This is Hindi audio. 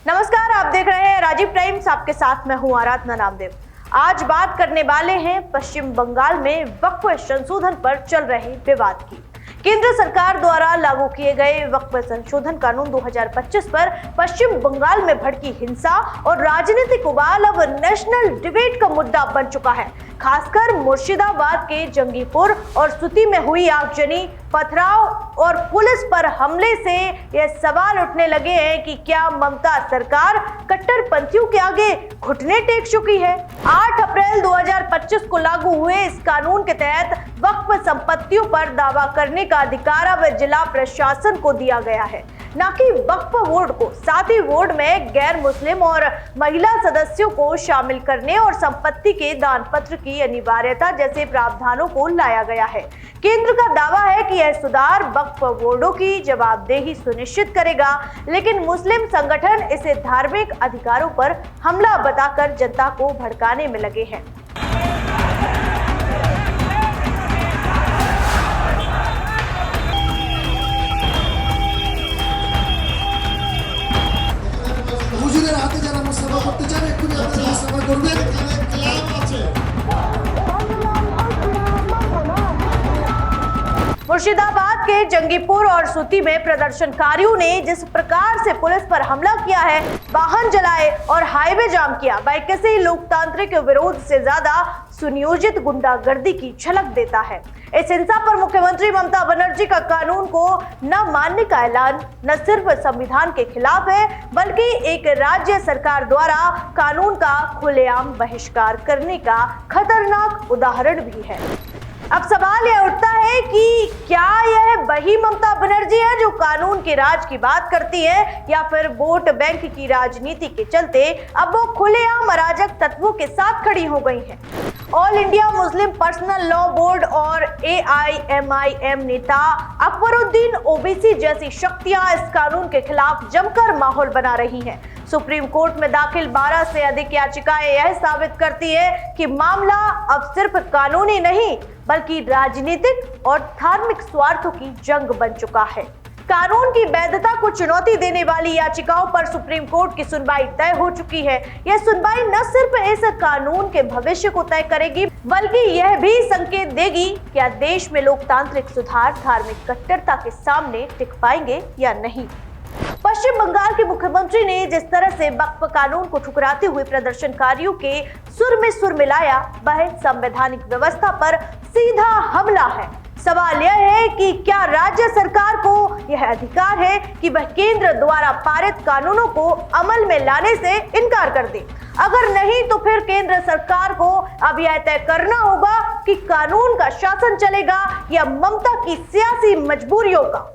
नमस्कार, आप देख रहे हैं राजीव टाइम्स। आपके साथ मैं हूं आराधना नामदेव। आज बात करने वाले हैं पश्चिम बंगाल में वक्फ संशोधन पर चल रहे विवाद की। केंद्र सरकार द्वारा लागू किए गए वक्फ संशोधन कानून 2025 पर पश्चिम बंगाल में भड़की हिंसा और राजनीतिक उबाल अब नेशनल डिबेट का मुद्दा बन चुका है। खासकर मुर्शिदाबाद के जंगीपुर और सुती में हुई आगजनी, पथराव और पुलिस पर हमले से यह सवाल उठने लगे हैं कि क्या ममता सरकार कट्टरपंथियों के आगे घुटने टेक चुकी है। 8 अप्रैल 2025 को लागू हुए इस कानून के तहत वक्फ संपत्तियों पर दावा करने का अधिकार अब जिला प्रशासन को दिया गया है, न कि वक्फ बोर्ड को। साथ ही बोर्ड में गैर मुस्लिम और महिला सदस्यों को शामिल करने और संपत्ति के दान पत्र की अनिवार्यता जैसे प्रावधानों को लाया गया है। केंद्र का दावा है कि यह सुधार वक्फ बोर्डों की जवाबदेही सुनिश्चित करेगा, लेकिन मुस्लिम संगठन इसे धार्मिक अधिकारों पर हमला बताकर जनता को भड़काने में लगे हैं। হাতে যারা মুসলিমা করতে চান একটু আপনারা মুসলিমা করবেন। मुर्शिदाबाद के जंगीपुर और सुती में प्रदर्शनकारियों ने जिस प्रकार से पुलिस पर हमला किया है, वाहन जलाए और हाईवे जाम किया, वह किसी लोकतांत्रिक विरोध से ज्यादा सुनियोजित गुंडागर्दी की झलक देता है। इस हिंसा पर मुख्यमंत्री ममता बनर्जी का कानून को न मानने का ऐलान न सिर्फ संविधान के खिलाफ है, बल्कि एक राज्य सरकार द्वारा कानून का खुलेआम बहिष्कार करने का खतरनाक उदाहरण भी है। अब सवाल यह उठता है कि क्या यह वही ममता बनर्जी है जो कानून के राज की बात करती है, या फिर वोट बैंक की राजनीति के चलते अब वो खुलेआम अराजक तत्वों के साथ खड़ी हो गई हैं। All India Muslim personal law board और AIMIM नेता अकबरुद्दीन ओवैसी जैसी शक्तियां इस कानून के खिलाफ जमकर माहौल बना रही हैं। सुप्रीम कोर्ट में दाखिल 12 से अधिक याचिकाएं यह साबित करती है कि मामला अब सिर्फ कानूनी नहीं बल्कि राजनीतिक और धार्मिक स्वार्थों की जंग बन चुका है। कानून की वैधता को चुनौती देने वाली याचिकाओं पर सुप्रीम कोर्ट की सुनवाई तय हो चुकी है। यह सुनवाई न सिर्फ इस कानून के भविष्य को तय करेगी, बल्कि यह भी संकेत देगी कि क्या देश में लोकतांत्रिक सुधार धार्मिक कट्टरता के सामने टिक पाएंगे या नहीं। पश्चिम बंगाल के मुख्यमंत्री ने जिस तरह से वक्फ कानून को ठुकराते हुए प्रदर्शनकारियों के सुर में सुर मिलाया, वह संवैधानिक व्यवस्था पर सीधा हमला है। सवाल यह है कि क्या राज्य सरकार को यह अधिकार है कि वह केंद्र द्वारा पारित कानूनों को अमल में लाने से इनकार कर दे। अगर नहीं तो फिर केंद्र सरकार को अब यह तय करना होगा कि कानून का शासन चलेगा या ममता की सियासी मजबूरियों का।